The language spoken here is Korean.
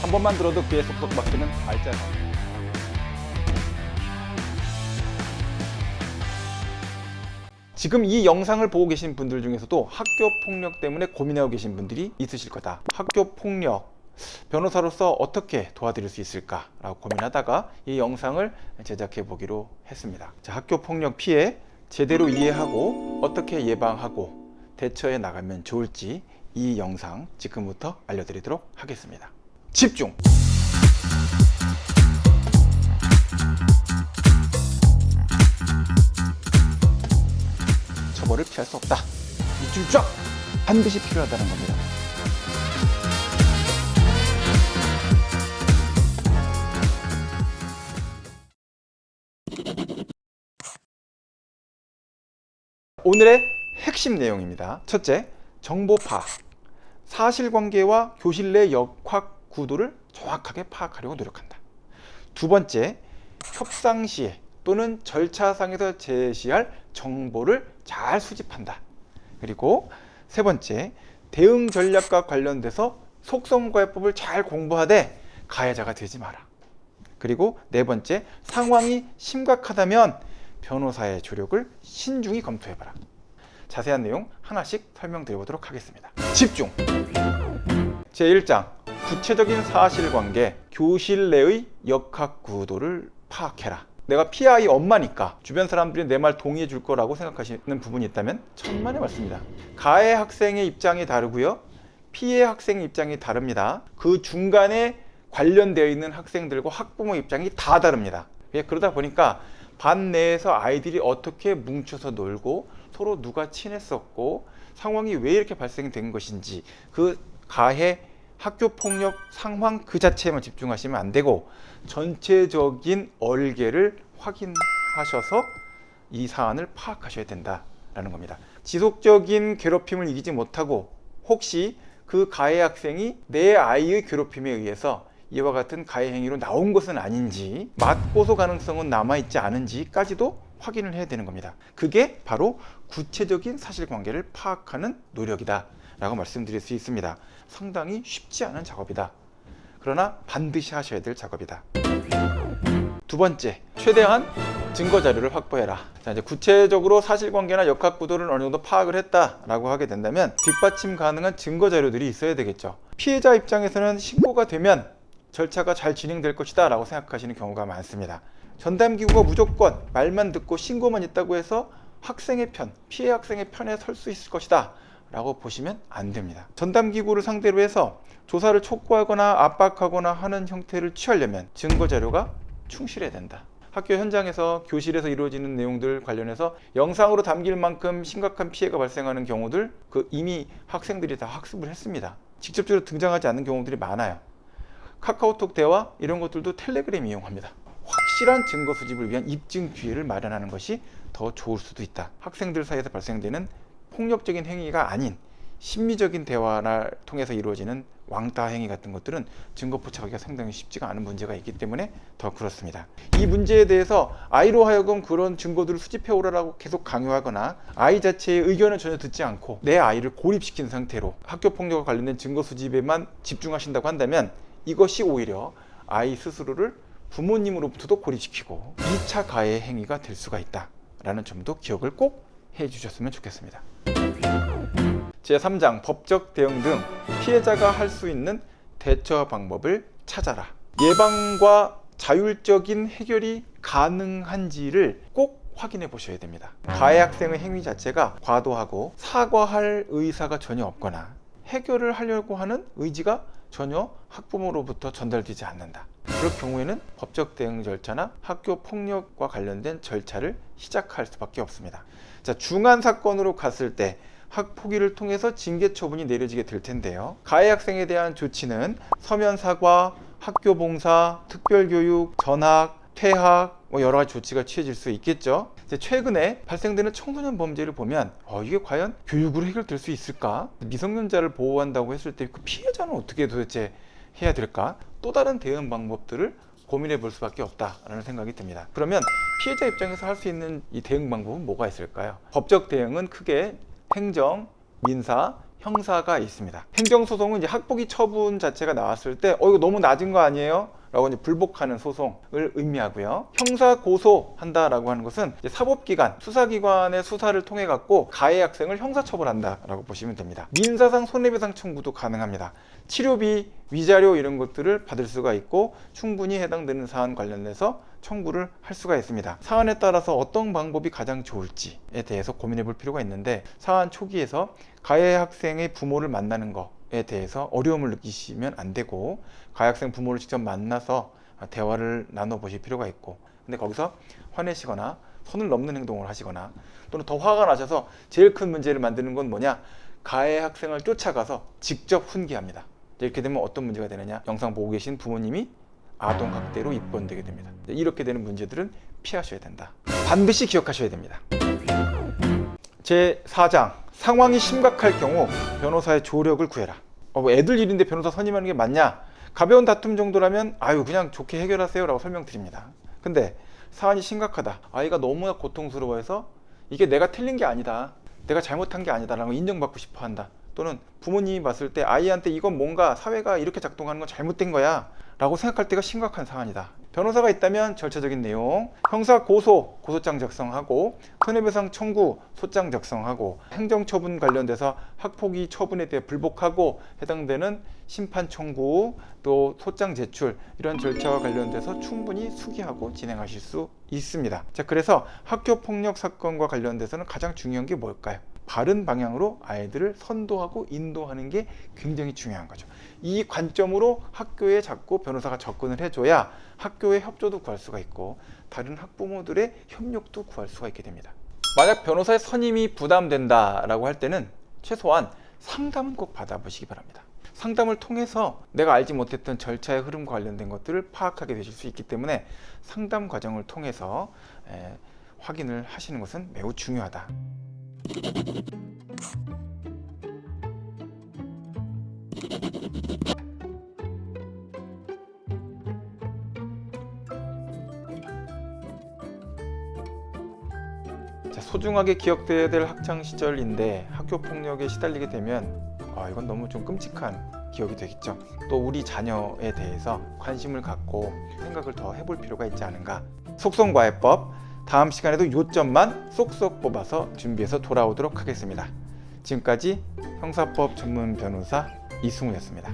한 번만 들어도 귀에 쏙쏙 박히는 알짜상. 지금 이 영상을 보고 계신 분들 중에서도 학교 폭력 때문에 고민하고 계신 분들이 있으실 거다. 학교 폭력, 변호사로서 어떻게 도와드릴 수 있을까라고 고민하다가 이 영상을 제작해 보기로 했습니다. 자, 학교 폭력 피해 제대로 이해하고 어떻게 예방하고 대처해 나가면 좋을지 이 영상 지금부터 알려드리도록 하겠습니다. 집중! 처벌을 피할 수 없다. 밑줄 쫙! 반드시 필요하다는 겁니다. 오늘의 핵심 내용입니다. 첫째, 정보 파악. 사실관계와 교실 내 역학 구도를 정확하게 파악하려고 노력한다. 두 번째, 협상 시에 또는 절차상에서 제시할 정보를 잘 수집한다. 그리고 세 번째, 대응 전략과 관련돼서 속성과외법을 잘 공부하되 가해자가 되지 마라. 그리고 네 번째, 상황이 심각하다면 변호사의 조력을 신중히 검토해봐라. 자세한 내용 하나씩 설명드려보도록 하겠습니다. 집중! 제1장, 구체적인 사실관계, 교실 내의 역학구도를 파악해라. 내가 피해 아이 엄마니까 주변 사람들이 내 말 동의해 줄 거라고 생각하시는 부분이 있다면 천만의 말씀입니다. 가해 학생의 입장이 다르고요, 피해 학생의 입장이 다릅니다. 그 중간에 관련되어 있는 학생들과 학부모 입장이 다 다릅니다. 그러다 보니까 반 내에서 아이들이 어떻게 뭉쳐서 놀고 서로 누가 친했었고 상황이 왜 이렇게 발생된 것인지 그 가해 학교 폭력 상황 그 자체에만 집중하시면 안 되고 전체적인 얼개를 확인하셔서 이 사안을 파악하셔야 된다라는 겁니다. 지속적인 괴롭힘을 이기지 못하고 혹시 그 가해 학생이 내 아이의 괴롭힘에 의해서 이와 같은 가해 행위로 나온 것은 아닌지, 맞고소 가능성은 남아있지 않은지까지도 확인을 해야 되는 겁니다. 그게 바로 구체적인 사실관계를 파악하는 노력이다 라고 말씀드릴 수 있습니다. 상당히 쉽지 않은 작업이다. 그러나 반드시 하셔야 될 작업이다. 두 번째, 최대한 증거 자료를 확보해라. 자, 이제 구체적으로 사실관계나 역학구도를 어느 정도 파악을 했다라고 하게 된다면 뒷받침 가능한 증거 자료들이 있어야 되겠죠. 피해자 입장에서는 신고가 되면 절차가 잘 진행될 것이다 라고 생각하시는 경우가 많습니다. 전담기구가 무조건 말만 듣고 신고만 있다고 해서 학생의 편, 피해 학생의 편에 설 수 있을 것이다 라고 보시면 안 됩니다. 전담기구를 상대로 해서 조사를 촉구하거나 압박하거나 하는 형태를 취하려면 증거자료가 충실해야 된다. 학교 현장에서 교실에서 이루어지는 내용들 관련해서 영상으로 담길 만큼 심각한 피해가 발생하는 경우들 이미 학생들이 다 학습을 했습니다. 직접적으로 등장하지 않는 경우들이 많아요. 카카오톡 대화 이런 것들도 텔레그램 이용합니다. 확실한 증거 수집을 위한 입증 기회를 마련하는 것이 더 좋을 수도 있다. 학생들 사이에서 발생되는 폭력적인 행위가 아닌 심미적인 대화를 통해서 이루어지는 왕따 행위 같은 것들은 증거 포착하기가 상당히 쉽지가 않은 문제가 있기 때문에 더 그렇습니다. 이 문제에 대해서 아이로 하여금 그런 증거들을 수집해 오라고 계속 강요하거나 아이 자체의 의견을 전혀 듣지 않고 내 아이를 고립시킨 상태로 학교 폭력과 관련된 증거 수집에만 집중하신다고 한다면 이것이 오히려 아이 스스로를 부모님으로부터도 고립시키고 2차 가해 행위가 될 수가 있다라는 점도 기억을 꼭 해주셨으면 좋겠습니다. 제3장 법적 대응 등 피해자가 할 수 있는 대처 방법을 찾아라. 예방과 자율적인 해결이 가능한지를 꼭 확인해 보셔야 됩니다. 가해 학생의 행위 자체가 과도하고 사과할 의사가 전혀 없거나 해결을 하려고 하는 의지가 전혀 학부모로부터 전달되지 않는다. 그럴 경우에는 법적 대응 절차나 학교 폭력과 관련된 절차를 시작할 수밖에 없습니다. 자, 중한 사건으로 갔을 때 학폭위를 통해서 징계 처분이 내려지게 될 텐데요. 가해 학생에 대한 조치는 서면 사과, 학교 봉사, 특별교육, 전학, 퇴학 여러 가지 조치가 취해질 수 있겠죠. 최근에 발생되는 청소년 범죄를 보면 이게 과연 교육으로 해결될 수 있을까? 미성년자를 보호한다고 했을 때 그 피해자는 어떻게 도대체 해야 될까? 또 다른 대응 방법들을 고민해 볼 수밖에 없다라는 생각이 듭니다. 그러면 피해자 입장에서 할 수 있는 이 대응 방법은 뭐가 있을까요? 법적 대응은 크게 행정, 민사, 형사가 있습니다. 행정소송은 이제 학폭위 처분 자체가 나왔을 때 이거 너무 낮은 거 아니에요? 라고 이제 불복하는 소송을 의미하고요. 형사 고소한다라고 하는 것은 이제 사법기관, 수사기관의 수사를 통해 갖고 가해 학생을 형사처벌한다라고 보시면 됩니다. 민사상 손해배상 청구도 가능합니다. 치료비, 위자료 이런 것들을 받을 수가 있고 충분히 해당되는 사안 관련해서 청구를 할 수가 있습니다. 사안에 따라서 어떤 방법이 가장 좋을지에 대해서 고민해 볼 필요가 있는데 사안 초기에서 가해 학생의 부모를 만나는 거에 대해서 어려움을 느끼시면 안 되고 가해 학생 부모를 직접 만나서 대화를 나눠보실 필요가 있고 근데 거기서 화내시거나 선을 넘는 행동을 하시거나 또는 더 화가 나셔서 제일 큰 문제를 만드는 건 뭐냐? 가해 학생을 쫓아가서 직접 훈계합니다. 이렇게 되면 어떤 문제가 되느냐? 영상 보고 계신 부모님이 아동학대로 입건되게 됩니다. 이렇게 되는 문제들은 피하셔야 된다. 반드시 기억하셔야 됩니다. 제4장 상황이 심각할 경우 변호사의 조력을 구해라. 뭐 애들 일인데 변호사 선임하는 게 맞냐? 가벼운 다툼 정도라면 그냥 좋게 해결하세요 라고 설명드립니다. 근데 사안이 심각하다. 아이가 너무나 고통스러워해서 이게 내가 틀린 게 아니다. 내가 잘못한 게 아니다 라고 인정받고 싶어 한다. 또는 부모님이 봤을 때 아이한테 이건 뭔가 사회가 이렇게 작동하는 건 잘못된 거야 라고 생각할 때가 심각한 사안이다. 변호사가 있다면 절차적인 내용, 형사 고소장 작성하고 손해배상 청구, 소장 작성하고 행정처분 관련돼서 학폭위 처분에 대해 불복하고 해당되는 심판 청구, 또 소장 제출 이런 절차와 관련돼서 충분히 수기하고 진행하실 수 있습니다. 자, 그래서 학교폭력 사건과 관련돼서는 가장 중요한 게 뭘까요? 바른 방향으로 아이들을 선도하고 인도하는 게 굉장히 중요한 거죠. 이 관점으로 학교에 자꾸 변호사가 접근을 해줘야 학교의 협조도 구할 수가 있고 다른 학부모들의 협력도 구할 수가 있게 됩니다. 만약 변호사의 선임이 부담된다라고 할 때는 최소한 상담은 꼭 받아보시기 바랍니다. 상담을 통해서 내가 알지 못했던 절차의 흐름과 관련된 것들을 파악하게 되실 수 있기 때문에 상담 과정을 통해서 확인을 하시는 것은 매우 중요하다. 소중하게 기억돼야 될 학창 시절인데 학교 폭력에 시달리게 되면 이건 너무 좀 끔찍한 기억이 되겠죠. 또 우리 자녀에 대해서 관심을 갖고 생각을 더 해볼 필요가 있지 않은가. 속성과외법 다음 시간에도 요점만 쏙쏙 뽑아서 준비해서 돌아오도록 하겠습니다. 지금까지 형사법 전문 변호사 이승우였습니다.